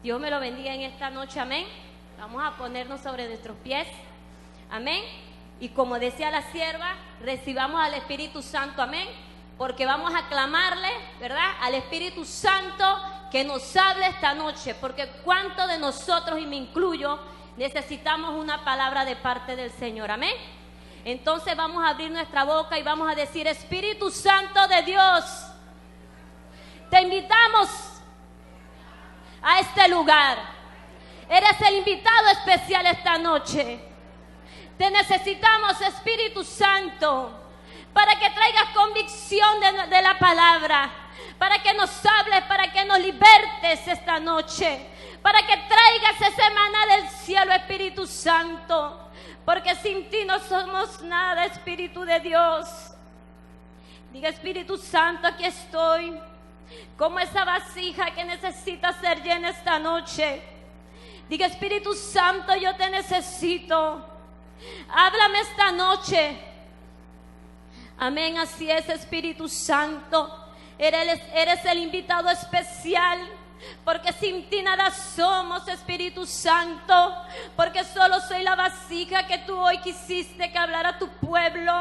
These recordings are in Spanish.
Dios me lo bendiga en esta noche, amén. Vamos a ponernos sobre nuestros pies, amén. Y como decía la sierva, recibamos al Espíritu Santo, amén. Porque vamos a clamarle, ¿verdad?, al Espíritu Santo que nos hable esta noche. Porque cuántos de nosotros, y me incluyo, necesitamos una palabra de parte del Señor, amén. Entonces vamos a abrir nuestra boca y vamos a decir: Espíritu Santo de Dios, te invitamos a este lugar. Eres el invitado especial esta noche. Te necesitamos, Espíritu Santo, para que traigas convicción de la palabra, para que nos hables, para que nos libertes esta noche, para que traigas ese maná del cielo, Espíritu Santo, porque sin ti no somos nada, Espíritu de Dios. Diga: Espíritu Santo, aquí estoy, como esa vasija que necesita ser llena esta noche. Diga: Espíritu Santo, yo te necesito. Háblame esta noche. Amén, así es, Espíritu Santo. Eres el invitado especial, porque sin ti nada somos, Espíritu Santo, porque solo soy la vasija que tú hoy quisiste que hablara a tu pueblo.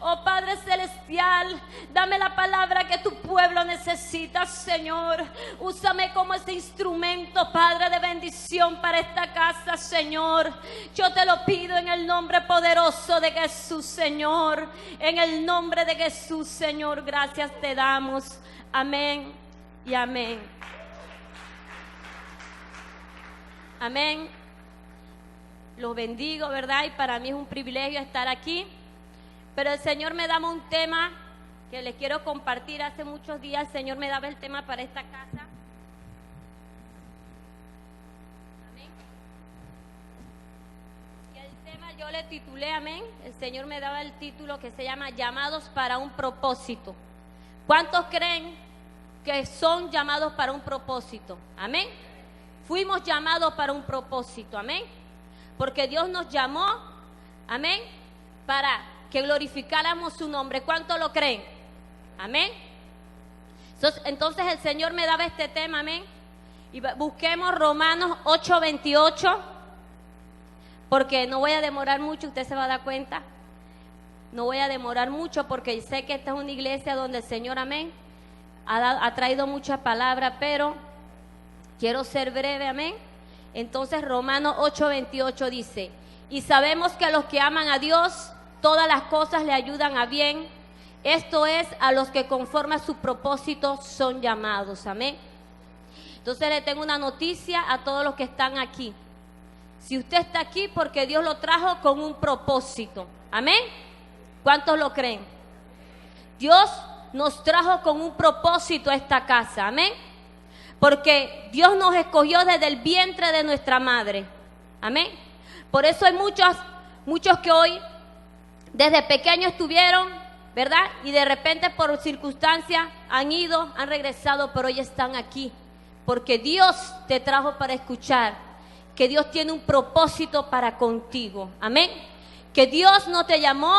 Oh Padre Celestial, dame la palabra que tu pueblo necesita, Señor. Úsame como ese instrumento, Padre, de bendición para esta casa, Señor. Yo te lo pido en el nombre poderoso de Jesús, Señor. En el nombre de Jesús, Señor, gracias te damos. Amén y amén. Amén. Los bendigo, ¿verdad? Y para mí es un privilegio estar aquí. Pero el Señor me daba un tema que les quiero compartir. Hace muchos días el Señor me daba el tema para esta casa. Amén. Y el tema yo le titulé, amén. El Señor me daba el título que se llama Llamados para un propósito. ¿Cuántos creen que son llamados para un propósito? Amén. Fuimos llamados para un propósito, amén. Porque Dios nos llamó, amén, para que glorificáramos su nombre. ¿Cuántos lo creen? Amén. Entonces el Señor me daba este tema, amén. Y busquemos Romanos 8:28, porque no voy a demorar mucho, usted se va a dar cuenta. No voy a demorar mucho porque sé que esta es una iglesia donde el Señor, amén, ha traído mucha palabra, pero quiero ser breve, amén. Entonces Romanos 8:28 dice: y sabemos que a los que aman a Dios, todas las cosas le ayudan a bien. Esto es, a los que conforme a su propósito son llamados, amén. Entonces le tengo una noticia a todos los que están aquí. Si usted está aquí, porque Dios lo trajo con un propósito, amén. ¿Cuántos lo creen? Dios nos trajo con un propósito a esta casa, amén. Porque Dios nos escogió desde el vientre de nuestra madre. Amén. Por eso hay muchos que hoy desde pequeños estuvieron, ¿verdad? Y de repente por circunstancias han regresado, pero hoy están aquí. Porque Dios te trajo para escuchar que Dios tiene un propósito para contigo. Amén. Que Dios no te llamó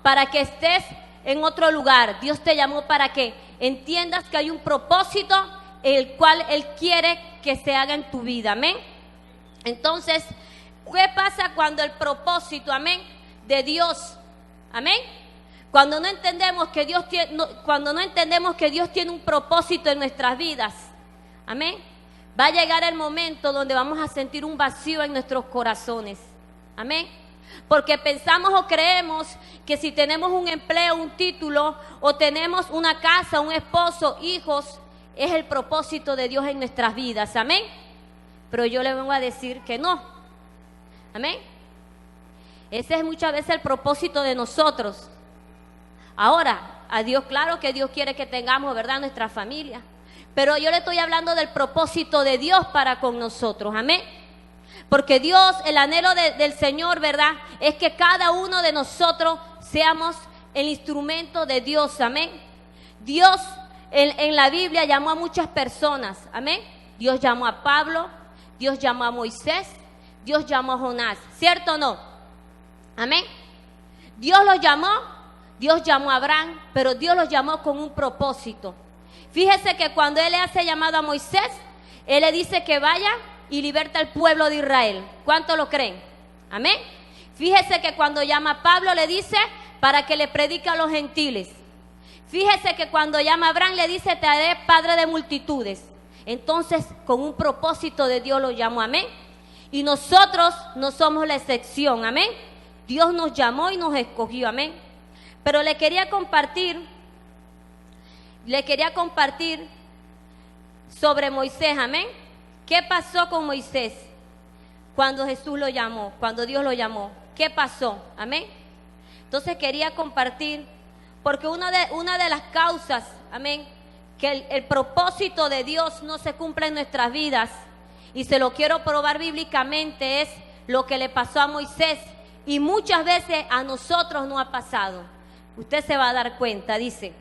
para que estés en otro lugar. Dios te llamó para que entiendas que hay un propósito el cual Él quiere que se haga en tu vida, amén. Entonces, ¿qué pasa cuando el propósito, amén, de Dios, amén? Cuando no entendemos que Dios tiene un propósito en nuestras vidas, amén, va a llegar el momento donde vamos a sentir un vacío en nuestros corazones, amén. Porque pensamos o creemos que si tenemos un empleo, un título, o tenemos una casa, un esposo, hijos, es el propósito de Dios en nuestras vidas, amén. Pero yo le vengo a decir que no, amén. Ese es muchas veces el propósito de nosotros. Ahora, a Dios, claro que Dios quiere que tengamos, ¿verdad?, nuestra familia. Pero yo le estoy hablando del propósito de Dios para con nosotros, amén. Porque Dios, el anhelo del Señor, ¿verdad?, es que cada uno de nosotros seamos el instrumento de Dios, amén. Dios en la Biblia llamó a muchas personas, amén. Dios llamó a Pablo, Dios llamó a Moisés, Dios llamó a Jonás, ¿cierto o no? Amén. Dios llamó a Abraham, pero Dios los llamó con un propósito. Fíjese que cuando Él le hace llamado a Moisés, Él le dice que vaya y liberta al pueblo de Israel. ¿Cuánto lo creen? Amén. Fíjese que cuando llama a Pablo le dice para que le predique a los gentiles. Fíjese que cuando llama a Abraham le dice te haré padre de multitudes. Entonces con un propósito de Dios lo llamó, amén. Y nosotros no somos la excepción, amén. Dios nos llamó y nos escogió, amén. Pero le quería compartir sobre Moisés, amén. ¿Qué pasó con Moisés cuando Jesús lo llamó, cuando Dios lo llamó? ¿Qué pasó? Amén. Entonces quería compartir, porque una de las causas, amén, que el propósito de Dios no se cumple en nuestras vidas, y se lo quiero probar bíblicamente, es lo que le pasó a Moisés, y muchas veces a nosotros no ha pasado. Usted se va a dar cuenta, dice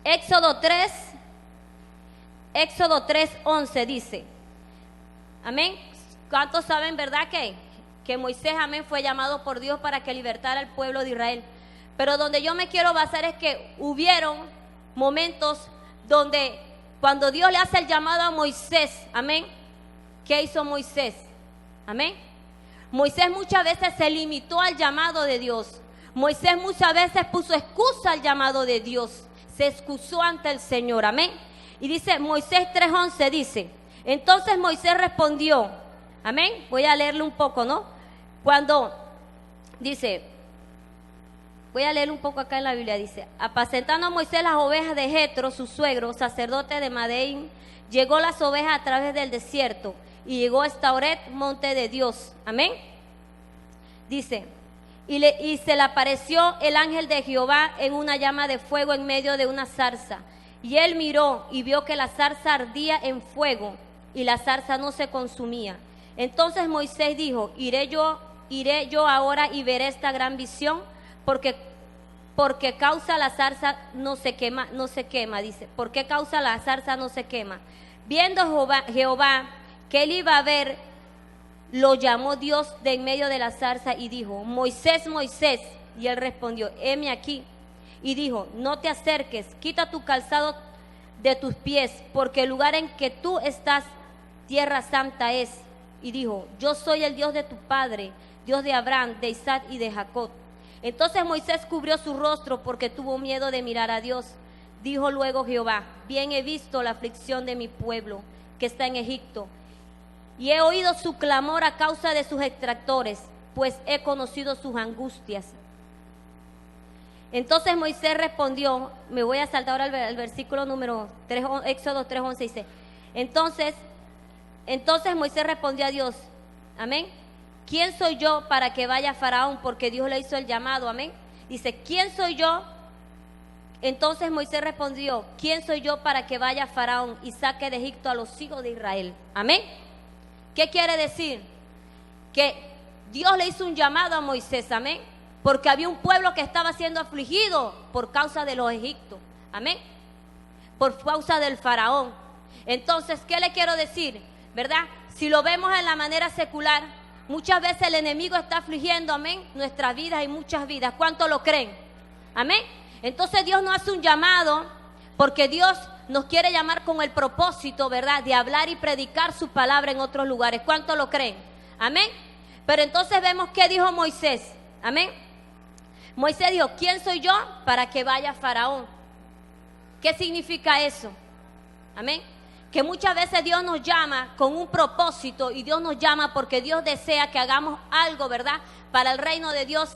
Éxodo 3:11 dice, amén. ¿Cuántos saben, verdad, que Moisés, amén, fue llamado por Dios para que libertara al pueblo de Israel? Pero donde yo me quiero basar es que hubieron momentos donde cuando Dios le hace el llamado a Moisés, amén, ¿qué hizo Moisés? Amén. Moisés muchas veces se limitó al llamado de Dios. Moisés muchas veces puso excusa al llamado de Dios. Se excusó ante el Señor, amén. Y dice Moisés 3:11, dice, entonces Moisés respondió, amén, voy a leerle un poco, ¿no? Cuando dice, voy a leer un poco acá en la Biblia, dice, apacentando Moisés las ovejas de Jetro, su suegro, sacerdote de Madián, llegó las ovejas a través del desierto y llegó hasta Horeb, monte de Dios, amén. Dice, y se le apareció el ángel de Jehová en una llama de fuego en medio de una zarza. Y él miró y vio que la zarza ardía en fuego y la zarza no se consumía. Entonces Moisés dijo, iré yo ahora y veré esta gran visión, porque causa la zarza no se quema, dice, ¿por qué causa la zarza no se quema? Viendo Jehová que él iba a ver, lo llamó Dios de en medio de la zarza y dijo, Moisés, Moisés, y él respondió, heme aquí. Y dijo, no te acerques, quita tu calzado de tus pies, porque el lugar en que tú estás, tierra santa es. Y dijo, yo soy el Dios de tu padre, Dios de Abraham, de Isaac y de Jacob. Entonces Moisés cubrió su rostro porque tuvo miedo de mirar a Dios. Dijo luego Jehová, bien he visto la aflicción de mi pueblo que está en Egipto, y he oído su clamor a causa de sus extractores, pues he conocido sus angustias. Entonces Moisés respondió, me voy a saltar ahora al versículo número 3, Éxodo 3:11, dice, entonces Moisés respondió a Dios, amén, ¿quién soy yo para que vaya a Faraón? Porque Dios le hizo el llamado, amén. Dice, ¿quién soy yo? Entonces Moisés respondió, ¿quién soy yo para que vaya a Faraón y saque de Egipto a los hijos de Israel? Amén. ¿Qué quiere decir? Que Dios le hizo un llamado a Moisés, amén, porque había un pueblo que estaba siendo afligido por causa de los egipcios, amén, por causa del faraón. Entonces, ¿qué le quiero decir? ¿Verdad? Si lo vemos en la manera secular, muchas veces el enemigo está afligiendo, amén, nuestras vidas y muchas vidas. ¿Cuánto lo creen? Amén. Entonces Dios nos hace un llamado porque Dios nos quiere llamar con el propósito, ¿verdad?, de hablar y predicar su palabra en otros lugares. ¿Cuánto lo creen? Amén. Pero entonces vemos qué dijo Moisés. Amén. Moisés dijo, ¿quién soy yo para que vaya a Faraón? ¿Qué significa eso? Amén. Que muchas veces Dios nos llama con un propósito, y Dios nos llama porque Dios desea que hagamos algo, ¿verdad?, para el reino de Dios.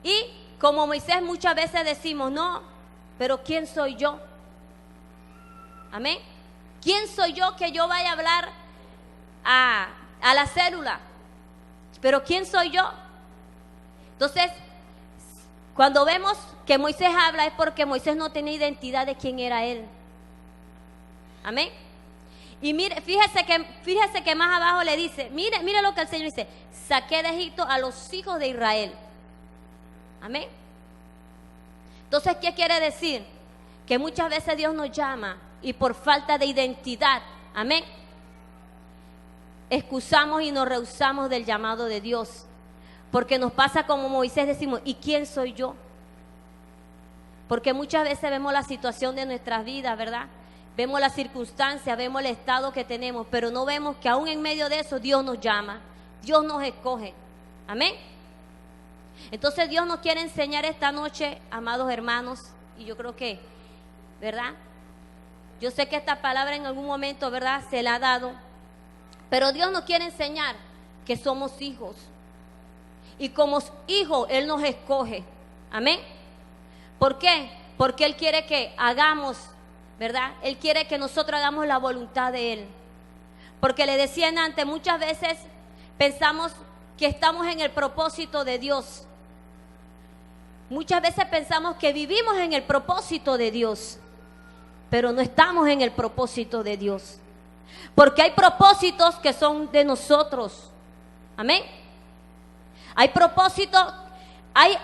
Y como Moisés muchas veces decimos, no, pero ¿quién soy yo? Amén. ¿Quién soy yo que yo vaya a hablar a la célula? Pero ¿quién soy yo? Entonces, cuando vemos que Moisés habla es porque Moisés no tenía identidad de quién era él. Amén. Y mire, fíjese que más abajo le dice, mire lo que el Señor dice, saqué de Egipto a los hijos de Israel. Amén. Entonces, ¿qué quiere decir? Que muchas veces Dios nos llama y por falta de identidad, amén, excusamos y nos rehusamos del llamado de Dios. Porque nos pasa como Moisés, decimos, ¿y quién soy yo? Porque muchas veces vemos la situación de nuestras vidas, ¿verdad? vemos las circunstancias, vemos el estado que tenemos, pero no vemos que aún en medio de eso Dios nos llama, Dios nos escoge. Amén. Entonces Dios nos quiere enseñar esta noche, amados hermanos, y yo creo que, ¿verdad? Yo sé que esta palabra en algún momento, ¿verdad?, se la ha dado, pero Dios nos quiere enseñar que somos hijos. Y como hijos, Él nos escoge. Amén. ¿Por qué? Porque Él quiere que hagamos, ¿verdad? Él quiere que nosotros hagamos la voluntad de Él. Porque le decían antes, muchas veces pensamos que estamos en el propósito de Dios. Muchas veces pensamos que vivimos en el propósito de Dios, pero no estamos en el propósito de Dios. Porque hay propósitos que son de nosotros. Amén. Hay propósitos, hay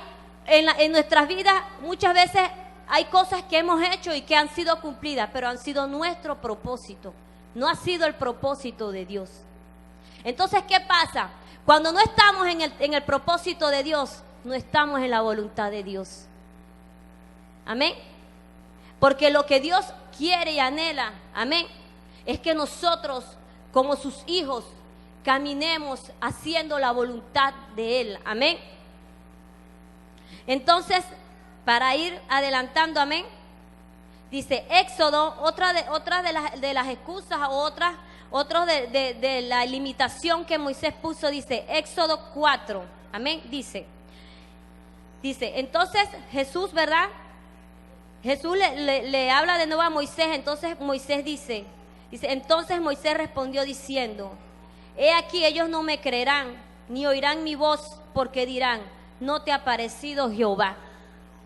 en nuestras vidas muchas veces hay cosas que hemos hecho y que han sido cumplidas, pero han sido nuestro propósito. No ha sido el propósito de Dios. Entonces, ¿qué pasa? Cuando no estamos en el propósito de Dios, no estamos en la voluntad de Dios. Amén. Porque lo que Dios quiere y anhela, amén, es que nosotros, como sus hijos, caminemos haciendo la voluntad de Él. Amén. Entonces, para ir adelantando, amén, dice Éxodo, otra de las excusas o otro de la limitación que Moisés puso, dice Éxodo 4, amén, dice, entonces Jesús, ¿verdad? Jesús le habla de nuevo a Moisés. Entonces Moisés dice, entonces Moisés respondió diciendo, he aquí ellos no me creerán, ni oirán mi voz, porque dirán, no te ha parecido Jehová.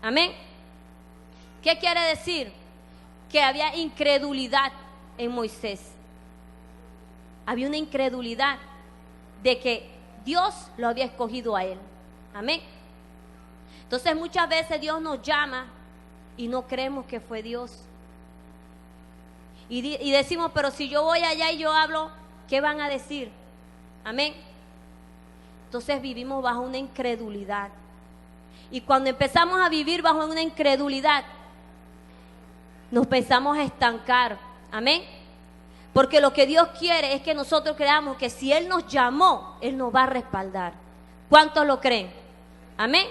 Amén. ¿Qué quiere decir? Que había incredulidad en Moisés. Había una incredulidad de que Dios lo había escogido a él. Amén. Entonces muchas veces Dios nos llama y no creemos que fue Dios. Y decimos, pero si yo voy allá y yo hablo, ¿qué van a decir? Amén. Entonces vivimos bajo una incredulidad. Y cuando empezamos a vivir bajo una incredulidad, nos empezamos a estancar. Amén. Porque lo que Dios quiere es que nosotros creamos que si Él nos llamó, Él nos va a respaldar. ¿Cuántos lo creen? Amén.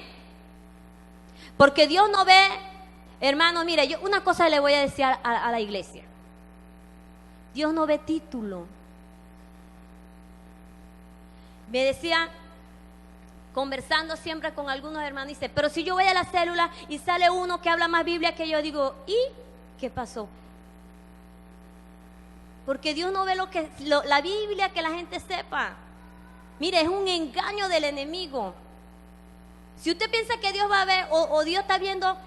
Porque Dios no ve, hermano, mire, yo una cosa le voy a decir a la iglesia. Dios no ve título. Me decía, conversando siempre con algunos hermanos, dice, pero si yo voy a la célula y sale uno que habla más Biblia que yo, digo, ¿y qué pasó? Porque Dios no ve la Biblia que la gente sepa. Mire, es un engaño del enemigo. Si usted piensa que Dios va a ver, o Dios está viendo,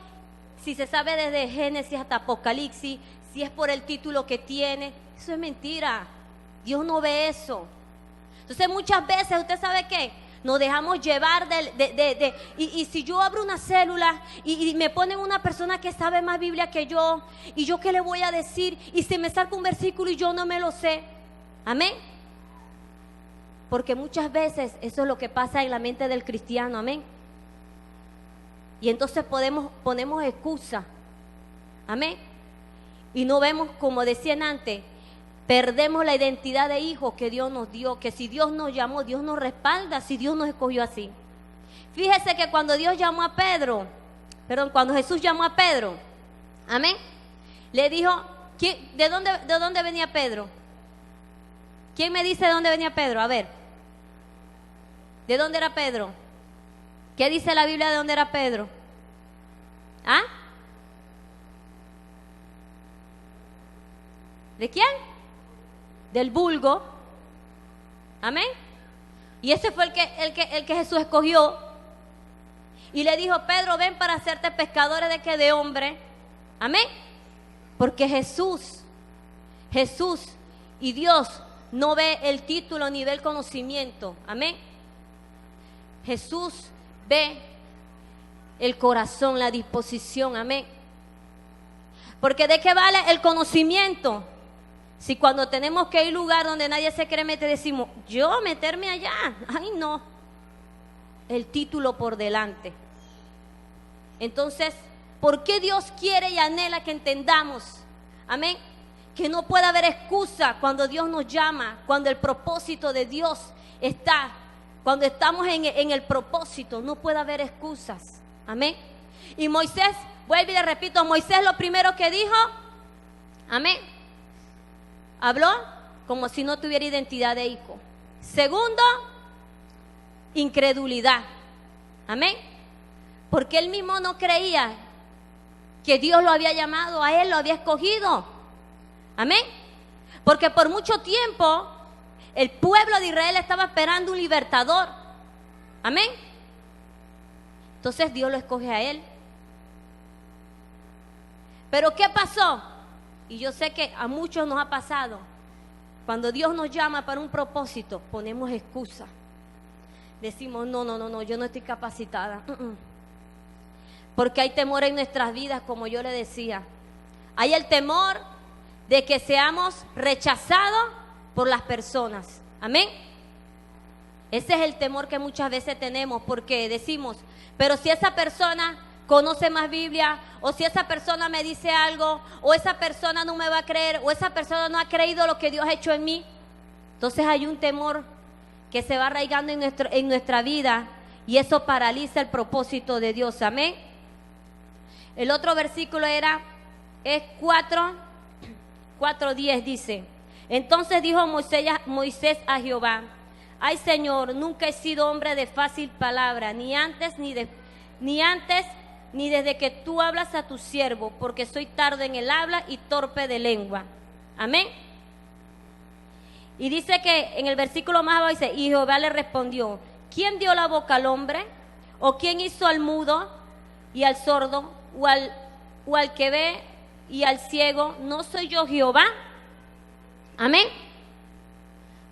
si se sabe desde Génesis hasta Apocalipsis, si es por el título que tiene, eso es mentira. Dios no ve eso. Entonces muchas veces, ¿usted sabe qué? Nos dejamos llevar y si yo abro una célula y me ponen una persona que sabe más Biblia que yo, y yo qué le voy a decir, y se me saca un versículo y yo no me lo sé. Amén. Porque muchas veces eso es lo que pasa en la mente del cristiano. Amén. Y entonces ponemos excusa. Amén. Y no vemos, como decían antes, perdemos la identidad de hijos que Dios nos dio, que si Dios nos llamó, Dios nos respalda, si Dios nos escogió así. Fíjese que cuando cuando Jesús llamó a Pedro, amén, le dijo, ¿de dónde venía Pedro? ¿Quién me dice de dónde venía Pedro? A ver, ¿de dónde era Pedro? ¿Qué dice la Biblia de dónde era Pedro? ¿Ah? ¿De quién? Del vulgo. Amén. Y ese fue el que Jesús escogió. Y le dijo, Pedro, ven para hacerte pescadores de hombre. Amén. Porque Jesús y Dios no ve el título ni ve el conocimiento. Amén. Jesús ve el corazón, la disposición. Amén. Porque ¿de qué vale el conocimiento? Si cuando tenemos que ir a un lugar donde nadie se quiere meter, decimos, yo meterme allá, ay no, el título por delante. Entonces, ¿por qué Dios quiere y anhela que entendamos, amén, que no puede haber excusa cuando Dios nos llama, cuando el propósito de Dios está, cuando estamos en el propósito, no puede haber excusas. Amén. Y Moisés, vuelvo y le repito, Moisés lo primero que dijo, amén, habló como si no tuviera identidad de hijo. Segundo, incredulidad. Amén. Porque él mismo no creía que Dios lo había llamado a él, lo había escogido. Amén. Porque por mucho tiempo el pueblo de Israel estaba esperando un libertador. Amén. Entonces Dios lo escoge a él. Pero ¿qué pasó? Y yo sé que a muchos nos ha pasado. Cuando Dios nos llama para un propósito, ponemos excusa. Decimos, no, yo no estoy capacitada. Porque hay temor en nuestras vidas, como yo le decía. Hay el temor de que seamos rechazados por las personas. Amén. Ese es el temor que muchas veces tenemos, porque decimos, pero si esa persona conoce más Biblia, o si esa persona me dice algo, o esa persona no me va a creer, o esa persona no ha creído lo que Dios ha hecho en mí. Entonces hay un temor que se va arraigando en nuestra vida, y eso paraliza el propósito de Dios. Amén. El otro versículo es 4:10, dice: entonces dijo Moisés a Jehová: ay, Señor, nunca he sido hombre de fácil palabra, ni antes ni desde que tú hablas a tu siervo, porque soy tardo en el habla y torpe de lengua. Amén. Y dice que en el versículo más abajo dice: y Jehová le respondió: ¿quién dio la boca al hombre? ¿O quién hizo al mudo y al sordo, o al que ve y al ciego? ¿No soy yo Jehová? Amén.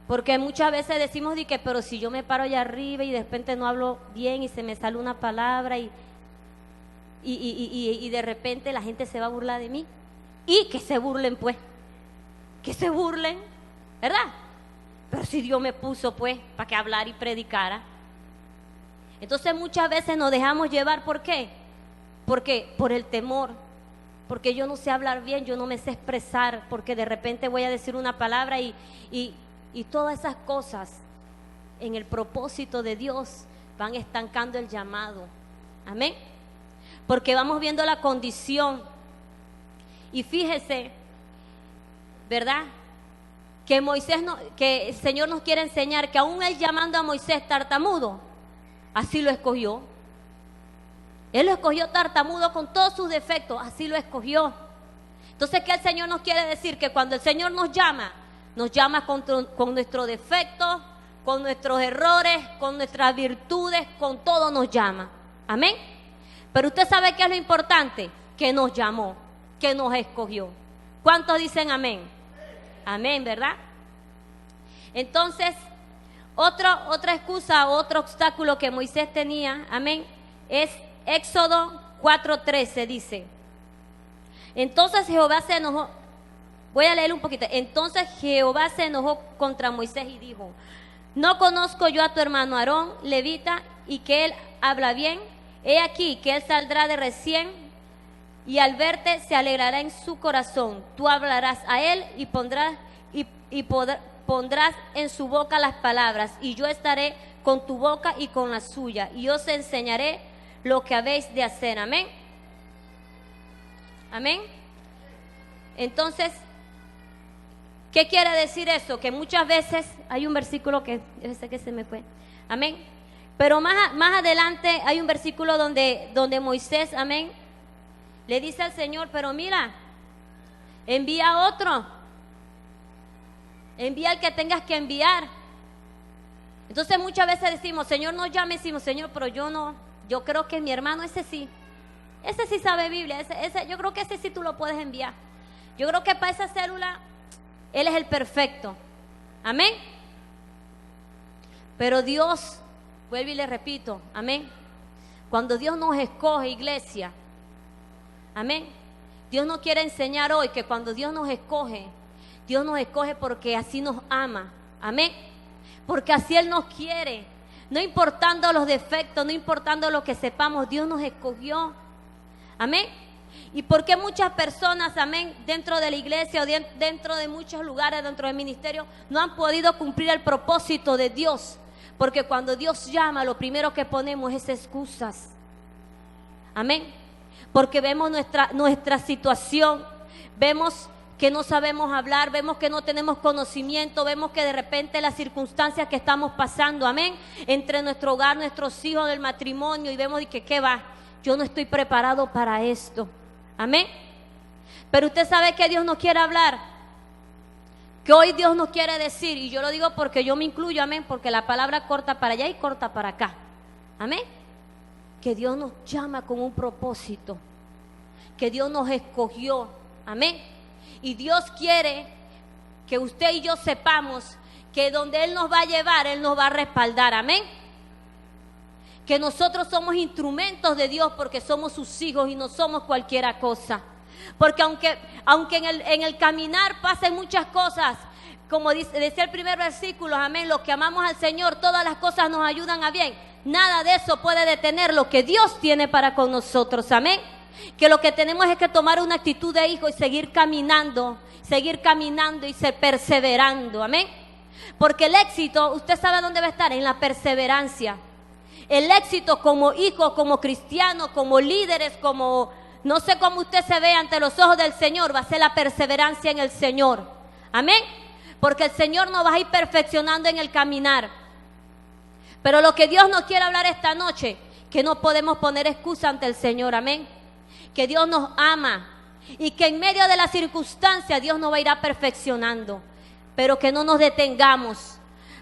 Porque muchas veces decimos de que, pero si yo me paro allá arriba y de repente no hablo bien y se me sale una palabra y de repente la gente se va a burlar de mí. Y que se burlen, pues. Que se burlen, ¿verdad? Pero si Dios me puso, pues, para que hablara y predicara. Entonces muchas veces nos dejamos llevar. ¿Por qué? Porque por el temor. Porque yo no sé hablar bien, yo no me sé expresar, porque de repente voy a decir una palabra y todas esas cosas en el propósito de Dios van estancando el llamado. Amén. Porque vamos viendo la condición. Y fíjese, ¿verdad? Que el Señor nos quiere enseñar que aún Él llamando a Moisés tartamudo, así lo escogió. Él lo escogió tartamudo con todos sus defectos, así lo escogió. Entonces, ¿qué el Señor nos quiere decir? Que cuando el Señor nos llama con nuestros defectos, con nuestros errores, con nuestras virtudes, con todo nos llama. Amén. Pero usted sabe qué es lo importante, que nos llamó, que nos escogió. ¿Cuántos dicen amén? Amén, ¿verdad? Entonces, otra excusa, otro obstáculo que Moisés tenía, amén, es Éxodo 4:13, dice: entonces Jehová se enojó. Voy a leer un poquito. Entonces Jehová se enojó contra Moisés y dijo: ¿no conozco yo a tu hermano Aarón, levita, y que él habla bien? He aquí que él saldrá de recién, y al verte se alegrará en su corazón. Tú hablarás a él y pondrás en su boca las palabras, y yo estaré con tu boca y con la suya, y os enseñaré lo que habéis de hacer. Amén. Amén. Entonces, ¿qué quiere decir eso? Que muchas veces hay un versículo que yo sé que se me fue. Amén. Pero más adelante hay un versículo donde Moisés, amén, le dice al Señor: pero mira, envía a otro. Envía al que tengas que enviar. Entonces muchas veces decimos: Señor, no llame. Decimos: Señor, pero yo creo que mi hermano ese sí sabe Biblia, yo creo que ese sí tú lo puedes enviar. Yo creo que para esa célula él es el perfecto. Amén. Pero Dios, vuelvo y le repito, amén, cuando Dios nos escoge, iglesia, amén, Dios nos quiere enseñar hoy que cuando Dios nos escoge porque así nos ama. Amén. Porque así Él nos quiere. No importando los defectos, no importando lo que sepamos, Dios nos escogió. Amén. ¿Y por qué muchas personas, amén, dentro de la iglesia o dentro de muchos lugares, dentro del ministerio, no han podido cumplir el propósito de Dios? Porque cuando Dios llama, lo primero que ponemos es excusas. Amén. Porque vemos nuestra situación, vemos que no sabemos hablar, vemos que no tenemos conocimiento, vemos que de repente las circunstancias que estamos pasando, amén, entre nuestro hogar, nuestros hijos, del matrimonio, y vemos que ¿qué va? Yo no estoy preparado para esto, amén. Pero usted sabe que Dios nos quiere hablar, que hoy Dios nos quiere decir, y yo lo digo porque yo me incluyo, amén, porque la palabra corta para allá y corta para acá, amén. Que Dios nos llama con un propósito, que Dios nos escogió, amén. Y Dios quiere que usted y yo sepamos que donde Él nos va a llevar, Él nos va a respaldar, amén. Que nosotros somos instrumentos de Dios porque somos sus hijos y no somos cualquiera cosa. Porque aunque en el caminar pasen muchas cosas, como decía el primer versículo, amén, los que amamos al Señor, todas las cosas nos ayudan a bien. Nada de eso puede detener lo que Dios tiene para con nosotros, amén. Que lo que tenemos es que tomar una actitud de hijo y seguir caminando y ser perseverando, amén. Porque el éxito, usted sabe dónde va a estar, en la perseverancia. El éxito como hijo, como cristiano, como líderes, como no sé cómo usted se ve ante los ojos del Señor, va a ser la perseverancia en el Señor, amén. Porque el Señor nos va a ir perfeccionando en el caminar. Pero lo que Dios nos quiere hablar esta noche, que no podemos poner excusa ante el Señor, amén. Que Dios nos ama y que en medio de las circunstancias Dios nos va a ir perfeccionando, pero que no nos detengamos.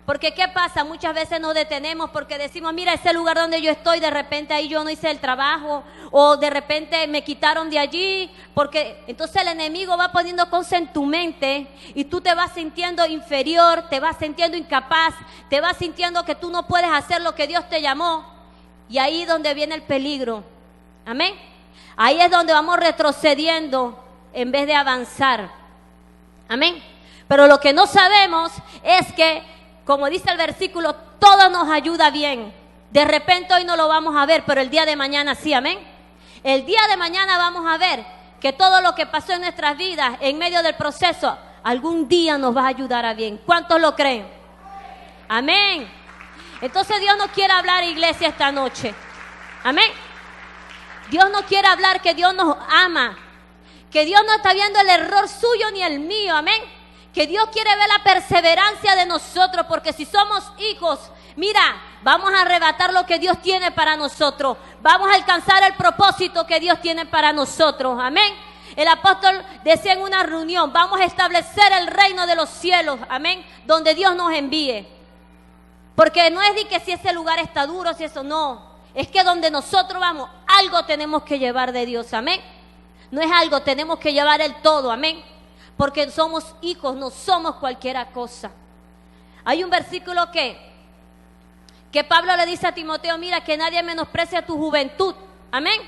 Porque ¿qué pasa? Muchas veces nos detenemos porque decimos, mira, ese lugar donde yo estoy, de repente ahí yo no hice el trabajo, o de repente me quitaron de allí, porque entonces el enemigo va poniendo cosas en tu mente y tú te vas sintiendo inferior, te vas sintiendo incapaz, te vas sintiendo que tú no puedes hacer lo que Dios te llamó, y ahí es donde viene el peligro, amén. Ahí es donde vamos retrocediendo en vez de avanzar, amén. Pero lo que no sabemos es que, como dice el versículo, todo nos ayuda bien. De repente hoy no lo vamos a ver, pero el día de mañana sí, amén. El día de mañana vamos a ver que todo lo que pasó en nuestras vidas, en medio del proceso, algún día nos va a ayudar a bien. ¿Cuántos lo creen? Amén. Entonces Dios nos quiere hablar, iglesia, esta noche. Amén. Dios nos quiere hablar que Dios nos ama, que Dios no está viendo el error suyo ni el mío, amén. Que Dios quiere ver la perseverancia de nosotros, porque si somos hijos, mira, vamos a arrebatar lo que Dios tiene para nosotros, vamos a alcanzar el propósito que Dios tiene para nosotros, amén. El apóstol decía en una reunión, vamos a establecer el reino de los cielos, amén, donde Dios nos envíe. Porque no es de que si ese lugar está duro, si eso no. Es que donde nosotros vamos, algo tenemos que llevar de Dios, amén. No es algo, tenemos que llevar el todo, amén. Porque somos hijos, no somos cualquiera cosa. Hay un versículo que Pablo le dice a Timoteo, mira, que nadie menosprecie a tu juventud, amén.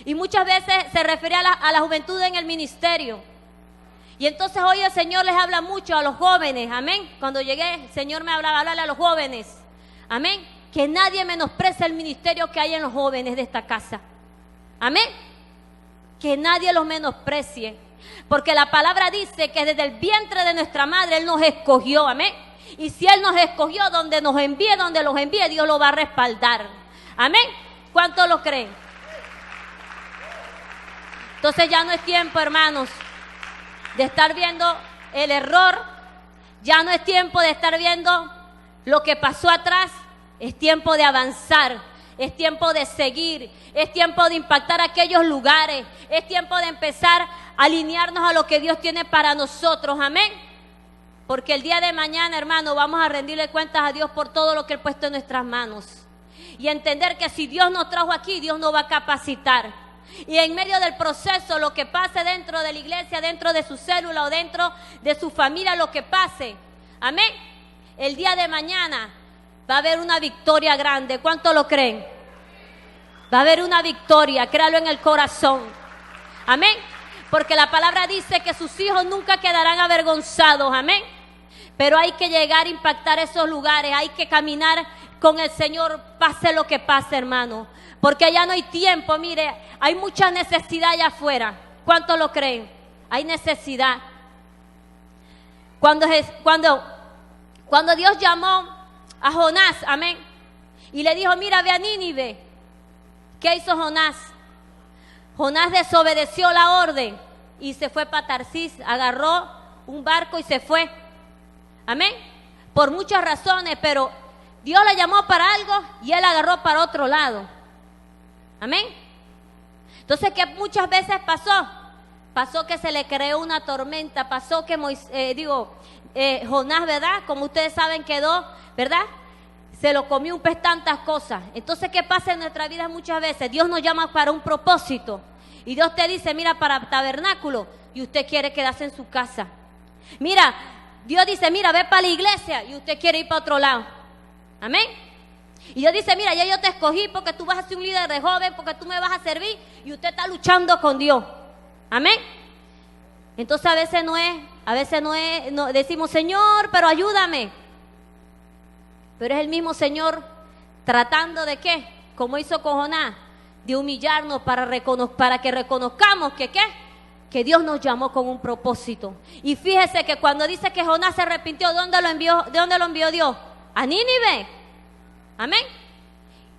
Y muchas veces se refiere a la juventud en el ministerio. Y entonces hoy el Señor les habla mucho a los jóvenes, amén. Cuando llegué, el Señor me hablaba, hablarle a los jóvenes, amén. Que nadie menosprecie el ministerio que hay en los jóvenes de esta casa. Amén. Que nadie los menosprecie. Porque la palabra dice que desde el vientre de nuestra madre Él nos escogió. Amén. Y si Él nos escogió, donde los envíe, Dios lo va a respaldar. Amén. ¿Cuántos lo creen? Entonces ya no es tiempo, hermanos, de estar viendo el error. Ya no es tiempo de estar viendo lo que pasó atrás. Es tiempo de avanzar, es tiempo de seguir, es tiempo de impactar aquellos lugares, es tiempo de empezar a alinearnos a lo que Dios tiene para nosotros, amén. Porque el día de mañana, hermano, vamos a rendirle cuentas a Dios por todo lo que Él ha puesto en nuestras manos. Y entender que si Dios nos trajo aquí, Dios nos va a capacitar. Y en medio del proceso, lo que pase dentro de la iglesia, dentro de su célula o dentro de su familia, lo que pase, amén, el día de mañana va a haber una victoria grande. ¿Cuánto lo creen? Va a haber una victoria, créalo en el corazón. Amén. Porque la palabra dice que sus hijos nunca quedarán avergonzados. Amén. Pero hay que llegar a impactar esos lugares. Hay que caminar con el Señor, pase lo que pase, hermano. porque ya no hay tiempo. Mire, hay mucha necesidad allá afuera. ¿Cuántos lo creen? Hay necesidad. Cuando Dios llamó a Jonás, amén, y le dijo, mira, ve a Nínive. ¿Qué hizo Jonás? Jonás desobedeció la orden y se fue para Tarsis, agarró un barco y se fue. Amén. Por muchas razones, pero Dios le llamó para algo y él agarró para otro lado. Amén. Entonces, ¿qué muchas veces pasó? Pasó que se le creó una tormenta, pasó que Jonás, ¿verdad? Como ustedes saben, quedó, ¿verdad? Se lo comió un pez, tantas cosas. Entonces, ¿qué pasa en nuestra vida muchas veces? Dios nos llama para un propósito. Y Dios te dice, mira, para tabernáculo. Y usted quiere quedarse en su casa. Mira, Dios dice, mira, ve para la iglesia. Y usted quiere ir para otro lado. Amén. Y Dios dice, mira, ya yo te escogí porque tú vas a ser un líder de joven, porque tú me vas a servir. Y usted está luchando con Dios. Amén. Entonces a veces no es, decimos, Señor, pero ayúdame. Pero es el mismo Señor tratando de ¿qué? Como hizo con Jonás, de humillarnos para que reconozcamos que Dios nos llamó con un propósito. Y fíjese que cuando dice que Jonás se arrepintió, ¿de dónde lo envió Dios? A Nínive. Amén.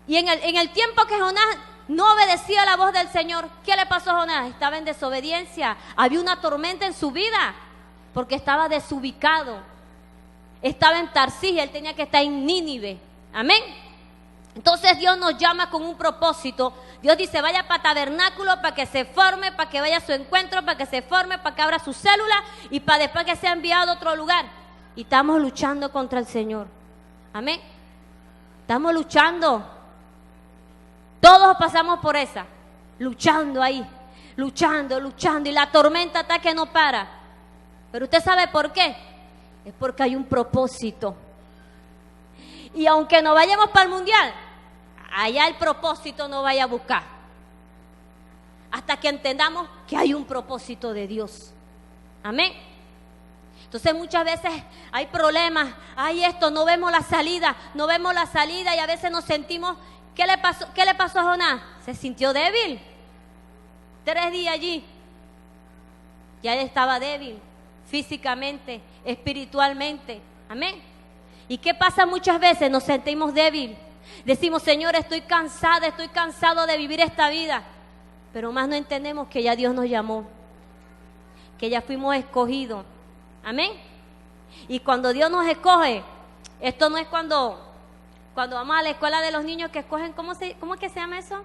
Y en el tiempo que Jonás no obedecía la voz del Señor, ¿qué le pasó a Jonás? Estaba en desobediencia. Había una tormenta en su vida porque estaba desubicado. Estaba en Tarsis, él tenía que estar en Nínive. Amén. Entonces Dios nos llama con un propósito. Dios dice, vaya para tabernáculo, para que se forme, para que vaya a su encuentro, para que se forme, para que abra su célula y para después que sea enviado a otro lugar. Y estamos luchando contra el Señor. Amén. Estamos luchando. Todos pasamos por esa. Luchando ahí. Luchando. Y la tormenta está que no para. Pero usted sabe por qué. Es porque hay un propósito. Y aunque no vayamos para el mundial, allá el propósito nos vaya a buscar. Hasta que entendamos que hay un propósito de Dios. Amén. Entonces muchas veces hay problemas, hay esto, no vemos la salida y a veces nos sentimos, ¿qué le pasó a Jonás? Se sintió débil. 3 días allí. Ya él estaba débil, físicamente, espiritualmente. Amén. ¿Y qué pasa muchas veces? Nos sentimos débiles. Decimos, Señor, estoy cansado de vivir esta vida. Pero más no entendemos que ya Dios nos llamó, que ya fuimos escogidos. Amén. Y cuando Dios nos escoge, esto no es cuando vamos a la escuela de los niños que escogen, ¿cómo es que se llama eso?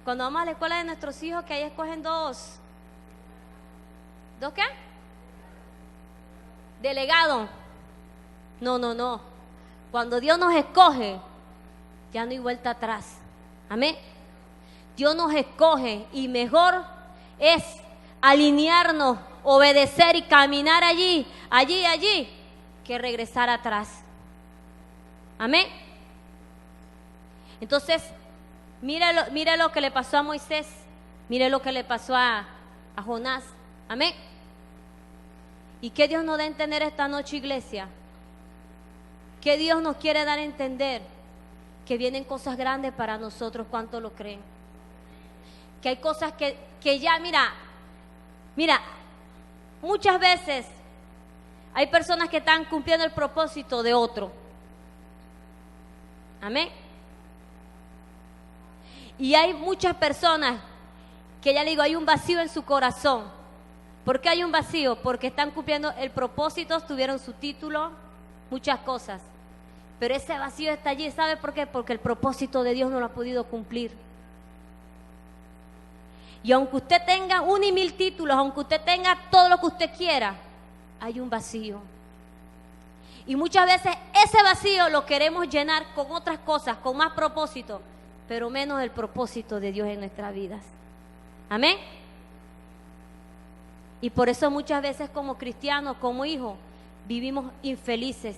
Cuando vamos a la escuela de nuestros hijos, que ahí escogen ¿dos qué? Delegado. No. Cuando Dios nos escoge, ya no hay vuelta atrás. Amén. Dios nos escoge y mejor es alinearnos, obedecer y caminar allí, que regresar atrás. Amén. Entonces, mire lo que le pasó a Moisés, mire lo que le pasó a Jonás. Amén. ¿Y qué Dios nos da a entender esta noche, iglesia? ¿Qué Dios nos quiere dar a entender? Que vienen cosas grandes para nosotros, ¿cuánto lo creen? Que hay cosas que ya, mira, muchas veces hay personas que están cumpliendo el propósito de otro. Amén. Y hay muchas personas que ya le digo, hay un vacío en su corazón. ¿Por qué hay un vacío? Porque están cumpliendo el propósito, tuvieron su título, muchas cosas. Pero ese vacío está allí, ¿sabe por qué? Porque el propósito de Dios no lo ha podido cumplir. Y aunque usted tenga 1 y 1000 títulos, aunque usted tenga todo lo que usted quiera, hay un vacío. Y muchas veces ese vacío lo queremos llenar con otras cosas, con más propósito, pero menos el propósito de Dios en nuestras vidas. Amén. Y por eso muchas veces como cristianos, como hijos, vivimos infelices,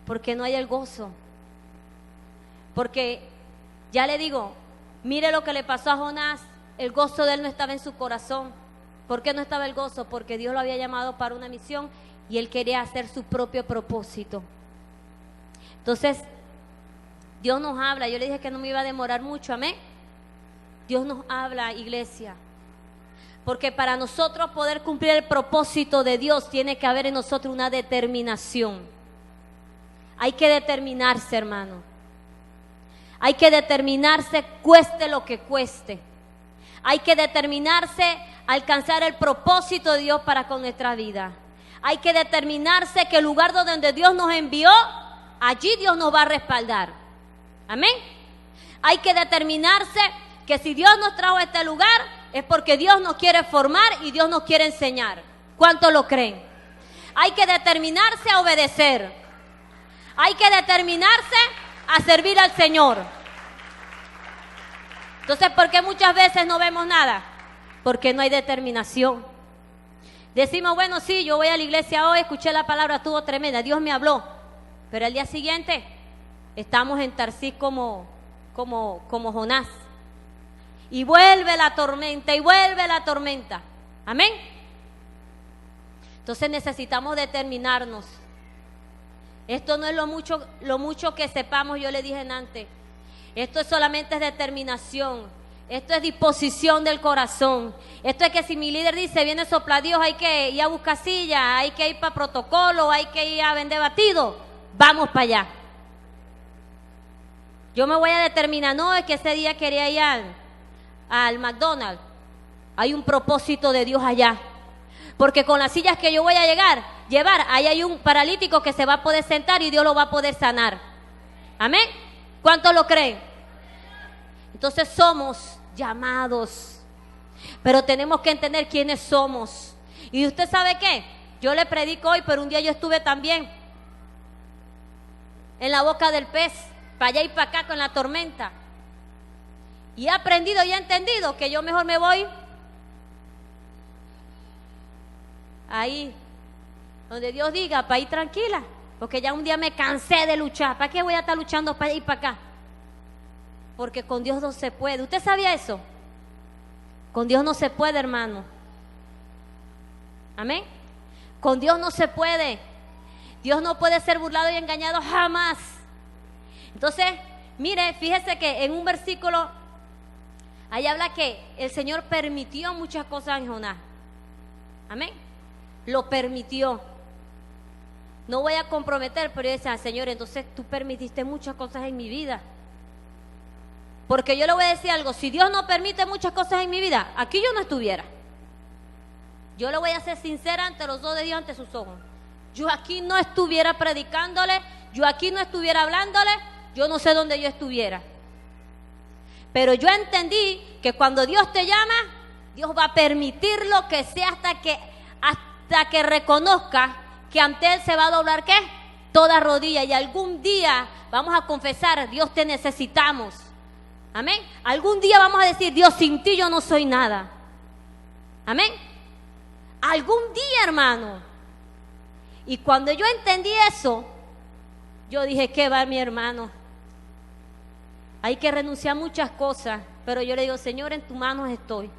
porque no hay el gozo. Porque, ya le digo, mire lo que le pasó a Jonás, el gozo de él no estaba en su corazón. ¿Por qué no estaba el gozo? Porque Dios lo había llamado para una misión y él quería hacer su propio propósito. Entonces, Dios nos habla. Yo le dije que no me iba a demorar mucho, amén. Dios nos habla, iglesia. Porque para nosotros poder cumplir el propósito de Dios, tiene que haber en nosotros una determinación. Hay que determinarse, hermano. Hay que determinarse, cueste lo que cueste. Hay que determinarse a alcanzar el propósito de Dios para con nuestra vida. Hay que determinarse que el lugar donde Dios nos envió, allí Dios nos va a respaldar. Amén. Hay que determinarse que si Dios nos trajo a este lugar, es porque Dios nos quiere formar y Dios nos quiere enseñar. ¿Cuántos lo creen? Hay que determinarse a obedecer. Hay que determinarse a servir al Señor. Entonces, ¿por qué muchas veces no vemos nada? Porque no hay determinación. Decimos, bueno, sí, yo voy a la iglesia hoy, escuché la palabra, estuvo tremenda, Dios me habló. Pero al día siguiente estamos en Tarsís como Jonás. Y vuelve la tormenta, y vuelve la tormenta. Amén. Entonces necesitamos determinarnos. Esto no es lo mucho que sepamos, yo le dije antes. Esto solamente es determinación. Esto es disposición del corazón. Esto es que si mi líder dice, viene sopla Dios, hay que ir a buscar silla, hay que ir para protocolo, hay que ir a vender batido, vamos para allá. Yo me voy a determinar, no es que ese día quería ir al McDonald's. Hay un propósito de Dios allá. Porque con las sillas que yo voy a llevar, ahí hay un paralítico que se va a poder sentar y Dios lo va a poder sanar. Amén. ¿Cuántos lo creen? Entonces somos llamados, pero tenemos que entender quiénes somos. Y usted sabe qué, yo le predico hoy, pero un día yo estuve también en la boca del pez, para allá y para acá con la tormenta. Y he aprendido y he entendido que yo mejor me voy ahí, donde Dios diga, para ir tranquila. Porque ya un día me cansé de luchar. ¿Para qué voy a estar luchando para ir para acá? Porque con Dios no se puede. ¿Usted sabía eso? Con Dios no se puede, hermano. Amén. Con Dios no se puede. Dios no puede ser burlado y engañado jamás. Entonces, mire, fíjese que en un versículo ahí habla que el Señor permitió muchas cosas en Jonás. Amén. Lo permitió. No voy a comprometer, pero yo decía, Señor, entonces tú permitiste muchas cosas en mi vida. Porque yo le voy a decir algo, si Dios no permite muchas cosas en mi vida, aquí yo no estuviera. Yo le voy a ser sincera ante los ojos de Dios, ante sus ojos. Yo aquí no estuviera predicándole, yo aquí no estuviera hablándole, yo no sé dónde yo estuviera. Pero yo entendí que cuando Dios te llama, Dios va a permitir lo que sea hasta que reconozca que ante Él se va a doblar, ¿qué? Toda rodilla. Y algún día vamos a confesar, Dios, te necesitamos. Amén. Algún día vamos a decir, Dios, sin ti yo no soy nada. Amén. Algún día, hermano. Y cuando yo entendí eso, yo dije, ¿qué va, mi hermano? Hay que renunciar a muchas cosas, pero yo le digo, Señor, en tus manos estoy.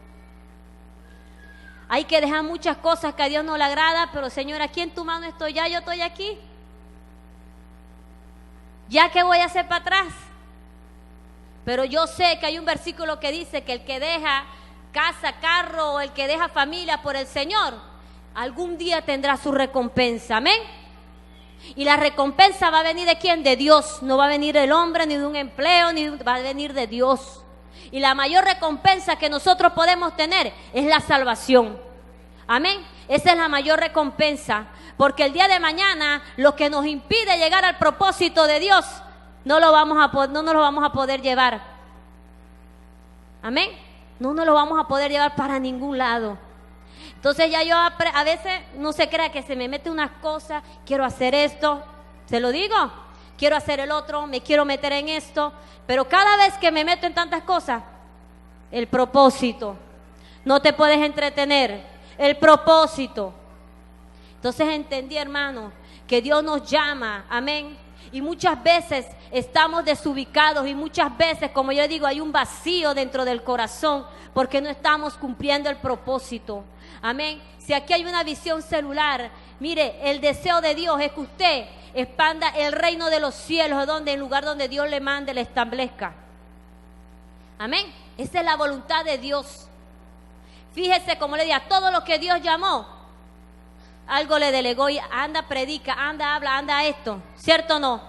Hay que dejar muchas cosas que a Dios no le agrada, pero Señor, aquí en tu mano estoy, ya yo estoy aquí. ¿Ya qué voy a hacer para atrás? Pero yo sé que hay un versículo que dice que el que deja casa, carro, o el que deja familia por el Señor, algún día tendrá su recompensa. Amén. Y la recompensa va a venir ¿de quién? De Dios. No va a venir del hombre, ni de un empleo, va a venir de Dios. Y la mayor recompensa que nosotros podemos tener es la salvación. Amén. Esa es la mayor recompensa. Porque el día de mañana lo que nos impide llegar al propósito de Dios no nos lo vamos a poder llevar. Amén. No nos lo vamos a poder llevar para ningún lado. Entonces ya yo a veces no se crea que se me mete unas cosas, quiero hacer esto, se lo digo, quiero hacer el otro, me quiero meter en esto, pero cada vez que me meto en tantas cosas, el propósito, no te puedes entretener, el propósito. Entonces entendí, hermano, que Dios nos llama, amén, y muchas veces estamos desubicados y muchas veces, como yo digo, hay un vacío dentro del corazón porque no estamos cumpliendo el propósito. Amén. Si aquí hay una visión celular, mire, el deseo de Dios es que usted expanda el reino de los cielos, donde en lugar donde Dios le mande, le establezca. Amén. Esa es la voluntad de Dios. Fíjese, como le dije, a todo lo que Dios llamó, algo le delegó y anda, predica, anda, habla, anda esto. ¿Cierto o no?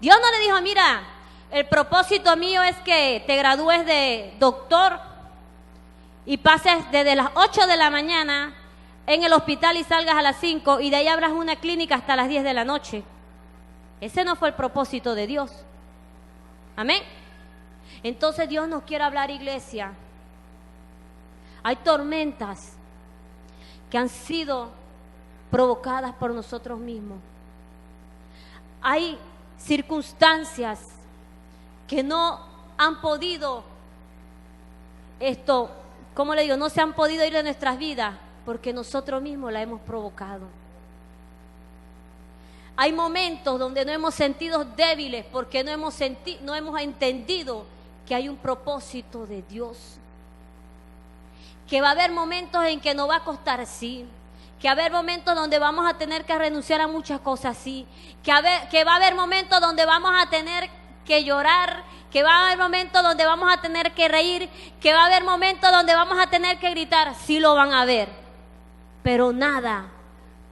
Dios no le dijo, mira, el propósito mío es que te gradúes de doctor y pases desde las 8 de la mañana en el hospital y salgas a las 5 y de ahí abras una clínica hasta las 10 de la noche. Ese no fue el propósito de Dios. Amén. Entonces Dios nos quiere hablar, iglesia. Hay tormentas que han sido provocadas por nosotros mismos. Hay circunstancias que no han podido, ¿cómo le digo? No se han podido ir de nuestras vidas porque nosotros mismos la hemos provocado. Hay momentos donde nos hemos sentido débiles porque no hemos entendido que hay un propósito de Dios. Que va a haber momentos en que nos va a costar, sí. Que va a haber momentos donde vamos a tener que renunciar a muchas cosas, sí. Que va a haber momentos donde vamos a tener que llorar, que va a haber momentos donde vamos a tener que reír, que va a haber momentos donde vamos a tener que gritar, sí lo van a ver. Pero nada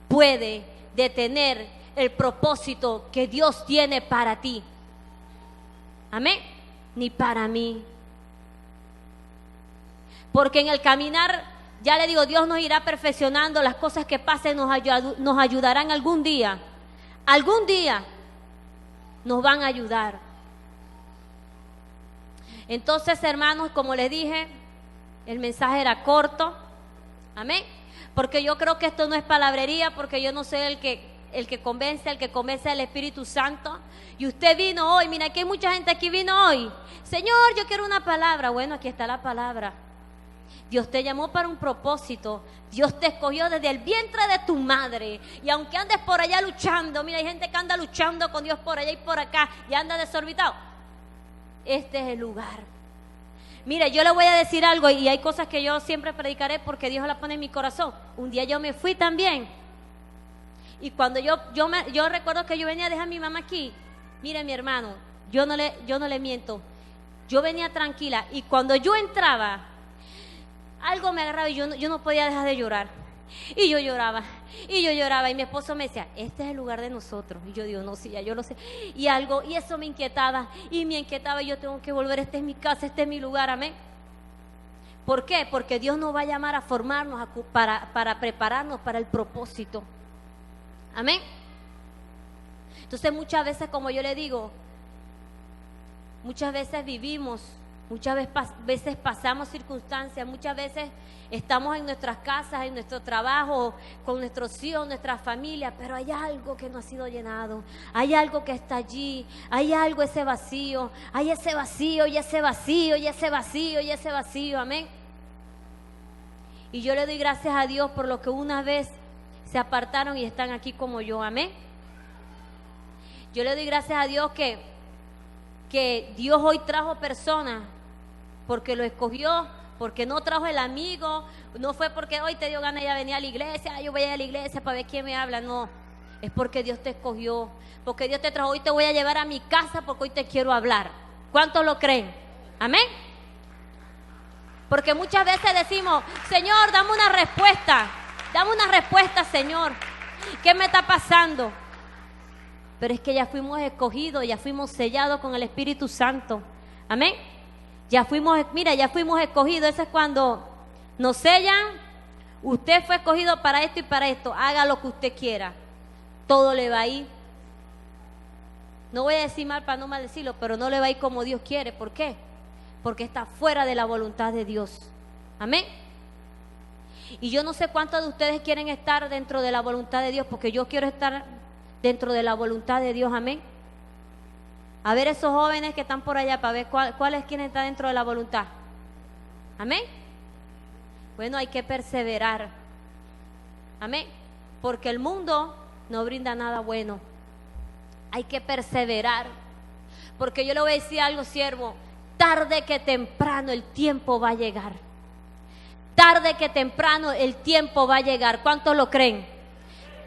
puede detener el propósito que Dios tiene para ti. Amén. Ni para mí. Porque en el caminar, ya le digo, Dios nos irá perfeccionando. Las cosas que pasen nos ayudarán algún día. Algún día nos van a ayudar. Entonces, hermanos, como les dije, el mensaje era corto. Amén. Porque yo creo que esto no es palabrería, porque yo no soy el que convence al Espíritu Santo. Y usted vino hoy, mira, aquí hay mucha gente aquí vino hoy. Señor, yo quiero una palabra. Bueno, aquí está la palabra. Dios te llamó para un propósito. Dios te escogió desde el vientre de tu madre. Y aunque andes por allá luchando, mira, hay gente que anda luchando con Dios por allá y por acá y anda desorbitado. Este es el lugar. Mire, yo le voy a decir algo y hay cosas que yo siempre predicaré porque Dios la pone en mi corazón. Un día yo me fui también. Y cuando yo recuerdo que yo venía a dejar a mi mamá aquí. Mire, mi hermano, yo no le miento. Yo venía tranquila y cuando yo entraba, algo me agarraba y yo no podía dejar de llorar. Y yo lloraba y mi esposo me decía, este es el lugar de nosotros. Y yo digo, no, sí, ya yo lo sé. Y eso me inquietaba y yo tengo que volver, esta es mi casa, este es mi lugar, amén. ¿Por qué? Porque Dios nos va a llamar a formarnos, para prepararnos para el propósito. Amén. Entonces muchas veces, como yo le digo, muchas veces vivimos, muchas veces pasamos circunstancias, muchas veces estamos en nuestras casas, en nuestro trabajo, con nuestros hijos, nuestra familia, pero hay algo que no ha sido llenado, hay algo que está allí, hay algo, ese vacío, hay ese vacío y ese vacío y ese vacío y ese vacío, amén. Y yo le doy gracias a Dios por lo que una vez se apartaron y están aquí como yo, amén. Yo le doy gracias a Dios que Dios hoy trajo personas porque lo escogió, porque no trajo el amigo, no fue porque hoy te dio ganas de venir a la iglesia, yo voy a la iglesia para ver quién me habla, no, es porque Dios te escogió, porque Dios te trajo, hoy te voy a llevar a mi casa porque hoy te quiero hablar. ¿Cuántos lo creen? Amén. Porque muchas veces decimos, Señor, dame una respuesta, Señor, ¿qué me está pasando? Pero es que ya fuimos escogidos, ya fuimos sellados con el Espíritu Santo. Amén. Ya fuimos escogidos. Eso es cuando nos sellan. Usted fue escogido para esto y para esto. Haga lo que usted quiera. Todo le va a ir. No voy a decir mal para no maldecirlo, pero no le va a ir como Dios quiere. ¿Por qué? Porque está fuera de la voluntad de Dios. Amén. Y yo no sé cuántos de ustedes quieren estar dentro de la voluntad de Dios, porque yo quiero estar dentro de la voluntad de Dios, amén. A ver esos jóvenes que están por allá para ver cuáles quieren estar dentro de la voluntad. Amén. Bueno, hay que perseverar. Amén. Porque el mundo no brinda nada bueno. Hay que perseverar. Porque yo le voy a decir algo, siervo. Tarde que temprano el tiempo va a llegar. Tarde que temprano el tiempo va a llegar. ¿Cuántos lo creen?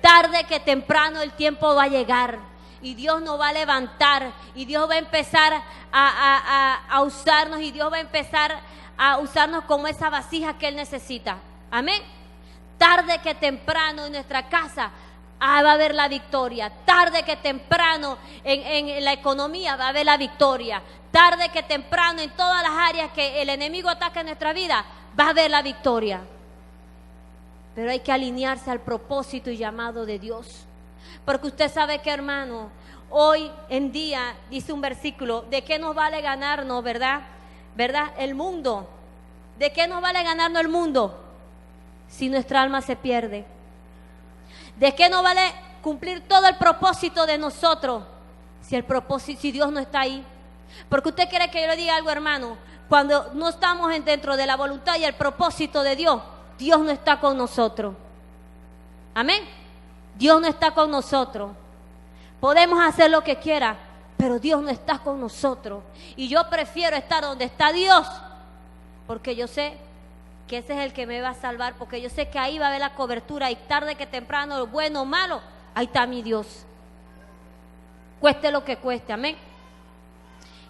tarde que temprano el tiempo va a llegar y Dios nos va a levantar y Dios va a empezar a usarnos y Dios va a empezar a usarnos como esa vasija que Él necesita. Amén. Tarde que temprano en nuestra casa va a haber la victoria. Tarde que temprano en la economía va a haber la victoria. Tarde que temprano en todas las áreas que el enemigo ataca en nuestra vida va a haber la victoria. Pero hay que alinearse al propósito y llamado de Dios. Porque usted sabe que, hermano, hoy en día, dice un versículo, ¿de qué nos vale ganarnos, verdad? ¿Verdad? El mundo. ¿De qué nos vale ganarnos el mundo si nuestra alma se pierde? ¿De qué nos vale cumplir todo el propósito de nosotros si Dios no está ahí? Porque usted quiere que yo le diga algo, hermano. Cuando no estamos dentro de la voluntad y el propósito de Dios, Dios no está con nosotros. Amén. Dios no está con nosotros. Podemos hacer lo que quiera, pero Dios no está con nosotros. Y yo prefiero estar donde está Dios, porque yo sé que ese es el que me va a salvar, porque yo sé que ahí va a haber la cobertura y tarde que temprano, bueno o malo, ahí está mi Dios. Cueste lo que cueste, amén.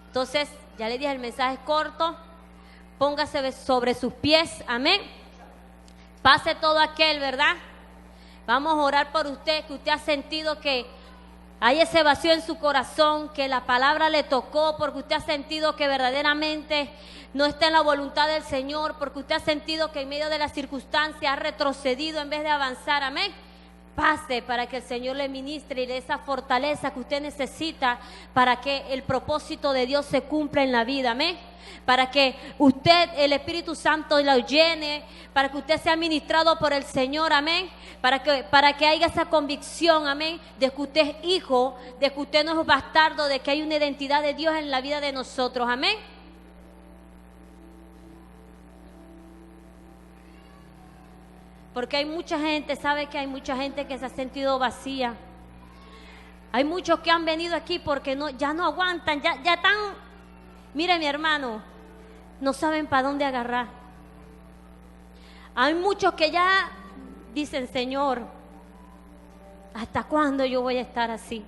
Entonces, ya le dije, el mensaje es corto. Póngase sobre sus pies, amén. Pase todo aquel, ¿verdad? Vamos a orar por usted, que usted ha sentido que hay ese vacío en su corazón, que la palabra le tocó, porque usted ha sentido que verdaderamente no está en la voluntad del Señor, porque usted ha sentido que en medio de las circunstancias ha retrocedido en vez de avanzar, amén. Pase para que el Señor le ministre y le dé esa fortaleza que usted necesita para que el propósito de Dios se cumpla en la vida, amén. Para que usted, el Espíritu Santo, lo llene, para que usted sea ministrado por el Señor, amén. Para que haya esa convicción, amén, de que usted es hijo, de que usted no es bastardo, de que hay una identidad de Dios en la vida de nosotros, amén. Porque hay mucha gente, sabe que hay mucha gente que se ha sentido vacía. Hay muchos que han venido aquí porque ya no aguantan, ya están, mire mi hermano, no saben para dónde agarrar. Hay muchos que ya dicen, Señor, ¿hasta cuándo yo voy a estar así?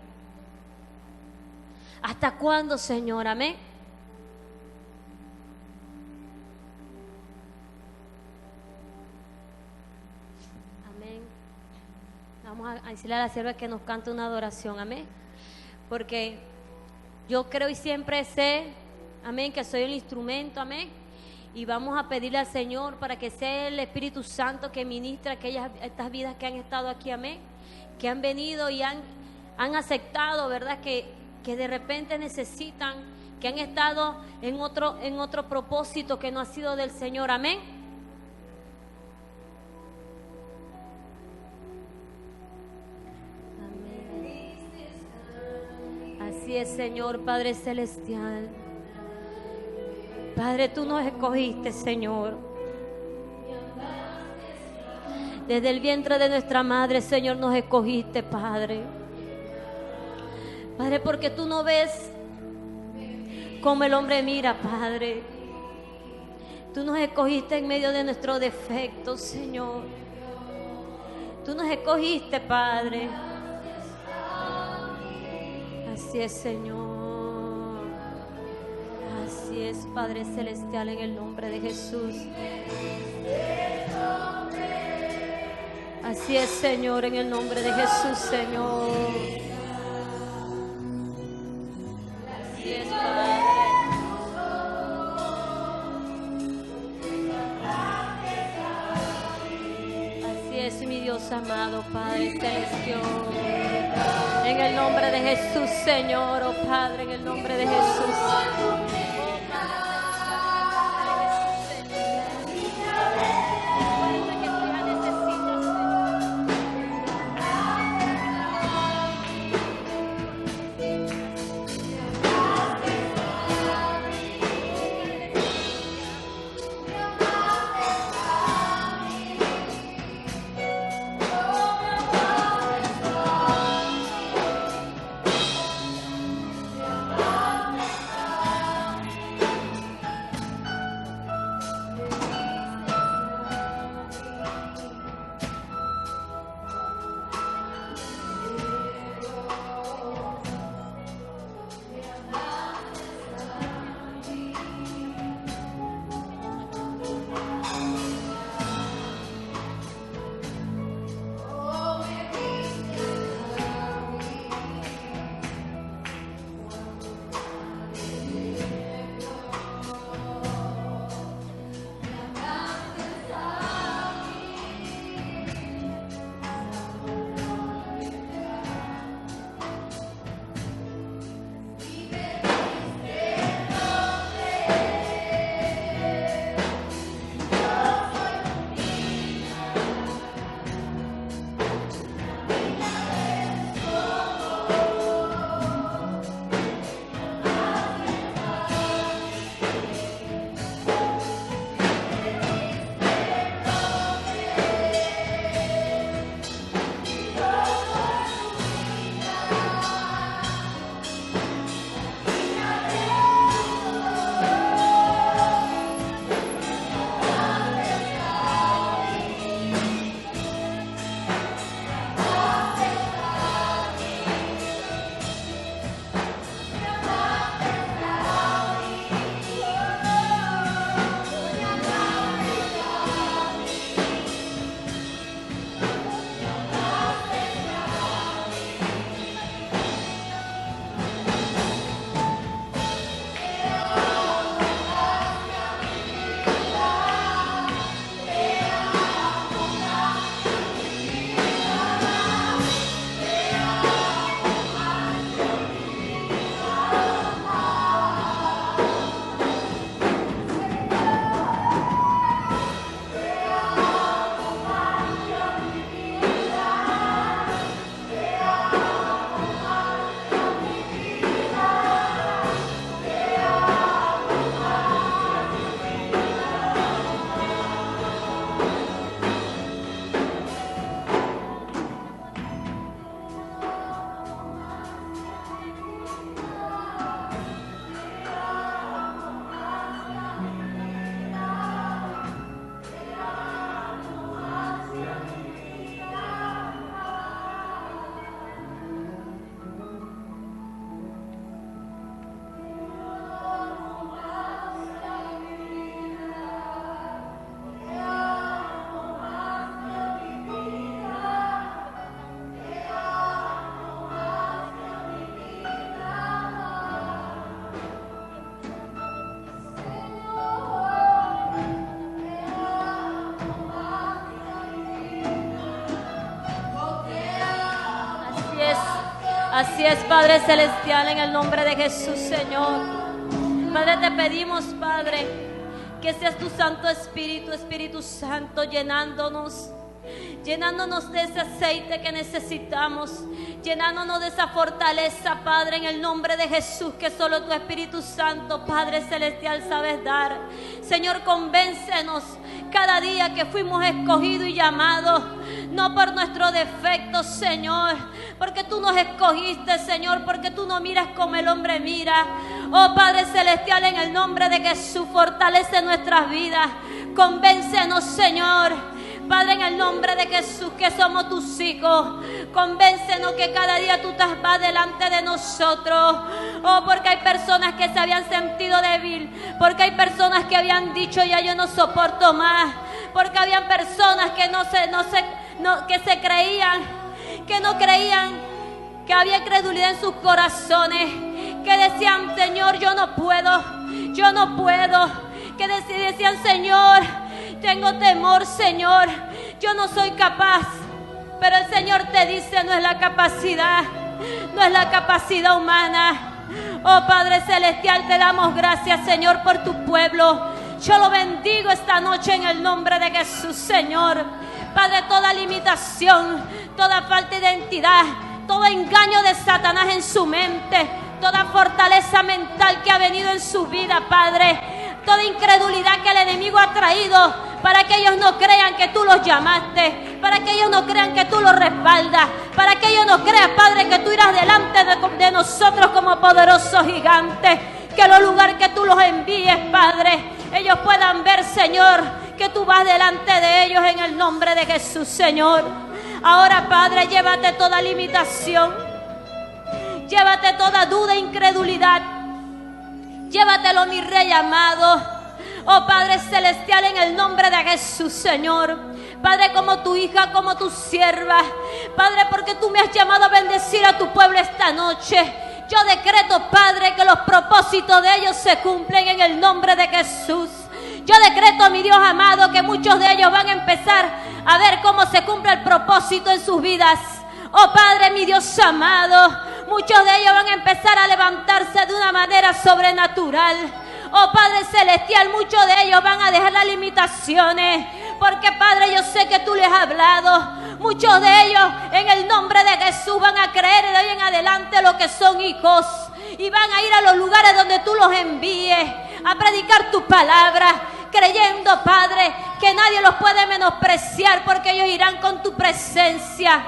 ¿Hasta cuándo, Señor? Amén. Vamos a decirle a la sierva que nos cante una adoración, amén. Porque yo creo y siempre sé, amén, que soy el instrumento, amén. Y vamos a pedirle al Señor para que sea el Espíritu Santo que ministre estas vidas que han estado aquí, amén. Que han venido y han aceptado, ¿verdad? Que de repente necesitan, que han estado en otro propósito que no ha sido del Señor, amén. Así es, Señor, Padre Celestial. Padre, tú nos escogiste, Señor. Desde el vientre de nuestra madre, Señor, nos escogiste, Padre. Padre, porque tú no ves como el hombre mira, Padre. Tú nos escogiste en medio de nuestros defectos, Señor. Tú nos escogiste, Padre. Así es, Señor. Así es, Padre Celestial, en el nombre de Jesús. Así es, Señor, en el nombre de Jesús, Señor. Así es, Padre. Así es, mi Dios amado, Padre Celestial. En el nombre de Jesús, Señor, oh Padre, en el nombre de Jesús. Así es, Padre Celestial, en el nombre de Jesús, Señor. Padre, te pedimos, Padre, que seas tu Santo Espíritu, Espíritu Santo, llenándonos de ese aceite que necesitamos, llenándonos de esa fortaleza, Padre, en el nombre de Jesús, que solo tu Espíritu Santo, Padre Celestial, sabes dar. Señor, convéncenos cada día que fuimos escogidos y llamados, no por nuestros defectos, Señor, porque tú nos escogiste, Señor, porque tú no miras como el hombre mira. Oh Padre Celestial, en el nombre de Jesús, fortalece nuestras vidas, convéncenos, Señor. Padre, en el nombre de Jesús, que somos tus hijos, convéncenos que cada día tú vas delante de nosotros. Oh, porque hay personas que se habían sentido débil, porque hay personas que habían dicho, ya yo no soporto más, porque habían personas que que no creían, que había incredulidad en sus corazones, que decían, Señor, yo no puedo, que decían, Señor, tengo temor, Señor, yo no soy capaz. Pero el Señor te dice, no es la capacidad humana. Oh Padre Celestial, te damos gracias, Señor, por tu pueblo. Yo lo bendigo esta noche en el nombre de Jesús, Señor. Padre, toda limitación, toda falta de identidad, todo engaño de Satanás en su mente, toda fortaleza mental que ha venido en su vida, Padre, toda incredulidad que el enemigo ha traído para que ellos no crean que tú los llamaste, para que ellos no crean que tú los respaldas, para que ellos no crean, Padre, que tú irás delante de nosotros como poderosos gigantes, que en los lugares que tú los envíes, Padre, ellos puedan ver, Señor, que tú vas delante de ellos en el nombre de Jesús, Señor. Ahora, Padre, llévate toda limitación, llévate toda duda e incredulidad, llévatelo, mi Rey amado. Oh Padre Celestial, en el nombre de Jesús, Señor. Padre, como tu hija, como tu sierva, Padre, porque tú me has llamado a bendecir a tu pueblo esta noche. Yo decreto, Padre, que los propósitos de ellos se cumplen en el nombre de Jesús. Yo decreto, mi Dios amado, que muchos de ellos van a empezar a ver cómo se cumple el propósito en sus vidas. Oh Padre, mi Dios amado, muchos de ellos van a empezar a levantarse de una manera sobrenatural. Oh Padre Celestial, muchos de ellos van a dejar las limitaciones, porque Padre, yo sé que tú les has hablado. Muchos de ellos en el nombre de Jesús van a creer de hoy en adelante lo que son hijos, y van a ir a los lugares donde tú los envíes a predicar tu palabra, creyendo, Padre, que nadie los puede menospreciar, porque ellos irán con tu presencia.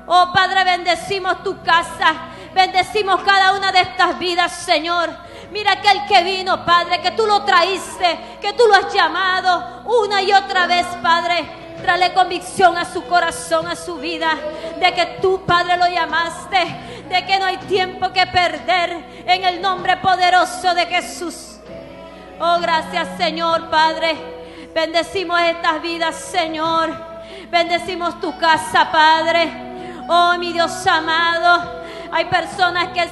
Oh Padre, bendecimos tu casa, bendecimos cada una de estas vidas, Señor. Mira aquel que vino, Padre, que tú lo traíste, que tú lo has llamado una y otra vez, Padre. Tráele convicción a su corazón, a su vida, de que tú, Padre, lo llamaste, de que no hay tiempo que perder, en el nombre poderoso de Jesús. Oh, gracias, Señor, Padre. Bendecimos estas vidas, Señor. Bendecimos tu casa, Padre. Oh, mi Dios amado. Hay personas que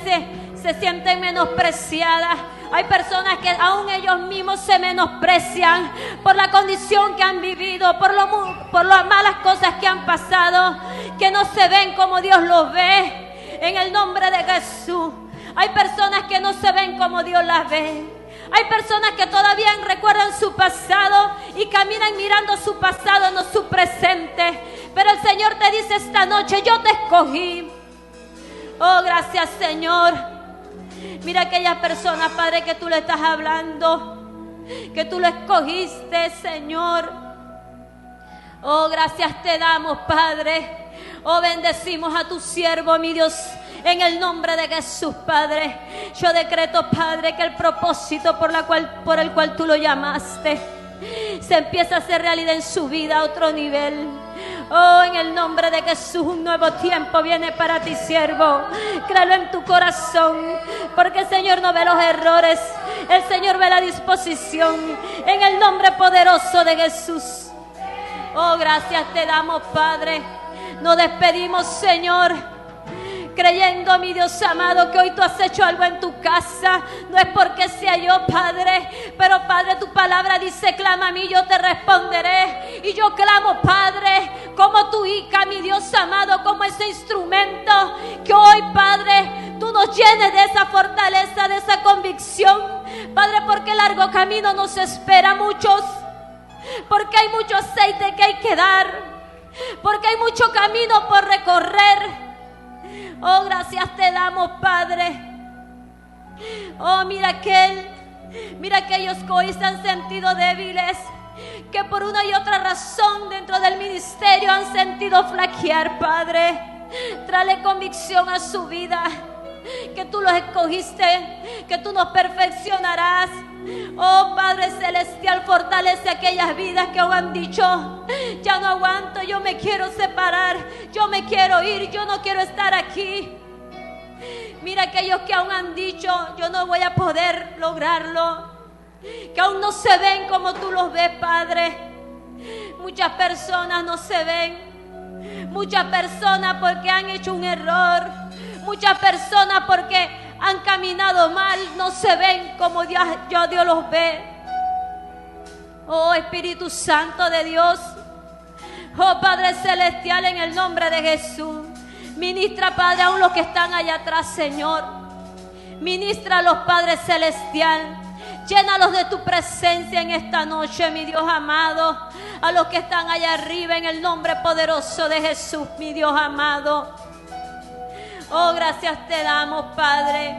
se sienten menospreciadas. Hay personas que aún ellos mismos se menosprecian por la condición que han vivido, por las malas cosas que han pasado, que no se ven como Dios los ve. En el nombre de Jesús. Hay personas que no se ven como Dios las ve. Hay personas que todavía recuerdan su pasado y caminan mirando su pasado, no su presente. Pero el Señor te dice esta noche, yo te escogí. Oh, gracias, Señor. Mira aquellas personas, Padre, que tú le estás hablando, que tú lo escogiste, Señor. Oh, gracias te damos, Padre. Oh, bendecimos a tu siervo, mi Dios, en el nombre de Jesús, Padre. Yo decreto, Padre, que el propósito por el cual tú lo llamaste se empieza a hacer realidad en su vida a otro nivel. Oh, en el nombre de Jesús, un nuevo tiempo viene para ti, siervo. Créelo en tu corazón, porque el Señor no ve los errores, el Señor ve la disposición. En el nombre poderoso de Jesús. Oh, gracias te damos, Padre. Nos despedimos, Señor, creyendo, mi Dios amado, que hoy tú has hecho algo en tu casa. No es porque sea yo, Padre, pero Padre, tu palabra dice, clama a mí, yo te responderé. Y yo clamo, Padre, como tu hija, mi Dios amado, como ese instrumento, que hoy, Padre, tú nos llenes de esa fortaleza, de esa convicción, Padre, porque largo camino nos espera a muchos, porque hay mucho aceite que hay que dar, porque hay mucho camino por recorrer. Oh, gracias te damos, Padre. Oh, mira aquellos que hoy se han sentido débiles, que por una y otra razón dentro del ministerio han sentido flaquear, Padre. Tráele convicción a su vida, que tú los escogiste, que tú nos perfeccionarás. Oh, Padre Celestial, fortalece aquellas vidas que aún han dicho: ya no aguanto, yo me quiero separar, yo me quiero ir, yo no quiero estar aquí. Mira aquellos que aún han dicho: yo no voy a poder lograrlo, que aún no se ven como tú los ves, Padre. Muchas personas no se ven, muchas personas porque han hecho un error, muchas personas porque han caminado mal, no se ven como Dios los ve. Oh, Espíritu Santo de Dios, oh Padre Celestial, en el nombre de Jesús, ministra, Padre, aún los que están allá atrás, Señor. Ministra a los, Padre Celestial. Llénalos de tu presencia en esta noche, mi Dios amado. A los que están allá arriba, en el nombre poderoso de Jesús, mi Dios amado. Oh, gracias te damos, Padre,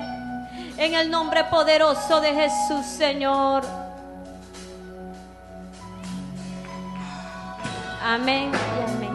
en el nombre poderoso de Jesús, Señor. Amén y amén.